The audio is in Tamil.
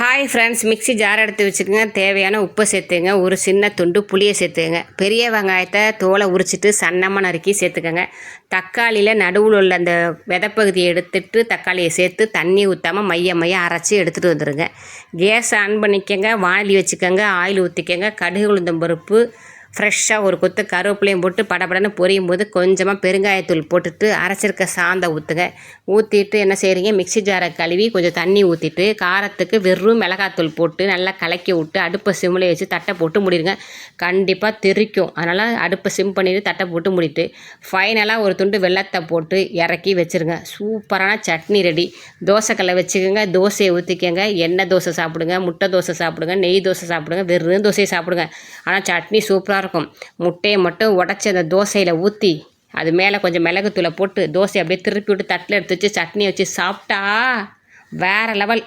ஹாய் ஃப்ரெண்ட்ஸ், மிக்ஸி ஜார் எடுத்து வச்சுக்கோங்க. தேவையான உப்பை சேர்த்துங்க. ஒரு சின்ன துண்டு புளியை சேர்த்துங்க. பெரிய வெங்காயத்தை தோலை உரிச்சிட்டு சன்னமாக நறுக்கி சேர்த்துக்கோங்க. தக்காளியில் நடுவில் உள்ள அந்த விதைப்பகுதியை எடுத்துட்டு தக்காளியை சேர்த்து தண்ணி ஊற்றாமல் மைய அரைச்சி எடுத்துகிட்டு வந்துடுங்க. கேஸ் ஆன் பண்ணிக்கோங்க. வானலி வச்சுக்கோங்க. ஆயில் ஊற்றிக்கோங்க. கடுகு உளுந்தம் பருப்பு, ஃப்ரெஷ்ஷாக ஒரு கொத்து கருவேப்பிலையும் போட்டு படபடன்னு பொரியும் போது கொஞ்சமாக பெருங்காயத்தூள் போட்டுட்டு அரைச்சிருக்க சாந்தை ஊற்றுங்க. ஊற்றிட்டு என்ன செய்கிறீங்க, மிக்ஸி ஜாரை கழுவி கொஞ்சம் தண்ணி ஊற்றிட்டு காரத்துக்கு வெறும் மிளகாத்தூள் போட்டு நல்லா கலக்கி விட்டு அடுப்பை சிம்மில் வச்சு தட்டை போட்டு மூடிடுங்க. கண்டிப்பாக தெறிக்கும். அதனால் அடுப்பை சிம் பண்ணிவிட்டு தட்டை போட்டு மூடிட்டு ஃபைனலாக ஒரு துண்டு வெல்லத்தை போட்டு இறக்கி வச்சுருங்க. சூப்பரான சட்னி ரெடி. தோசைக்கல்லை வச்சுக்கோங்க. தோசையை ஊற்றிக்கோங்க. எண்ணெய் தோசை சாப்பிடுங்க, முட்டை தோசை சாப்பிடுங்க, நெய் தோசை சாப்பிடுங்க, வெறும் தோசையை சாப்பிடுங்க. ஆனால் சட்னி சூப்பராக இருக்கும். முட்டையை மட்டும் உடச்சி அந்த தோசையில் ஊற்றி அது மேலே கொஞ்சம் மிளகுத்தூளை போட்டு தோசையை அப்படியே திருப்பி விட்டு தட்டில் எடுத்து வச்சு சட்னியை வச்சு சாப்பிட்டா வேறு லெவல்.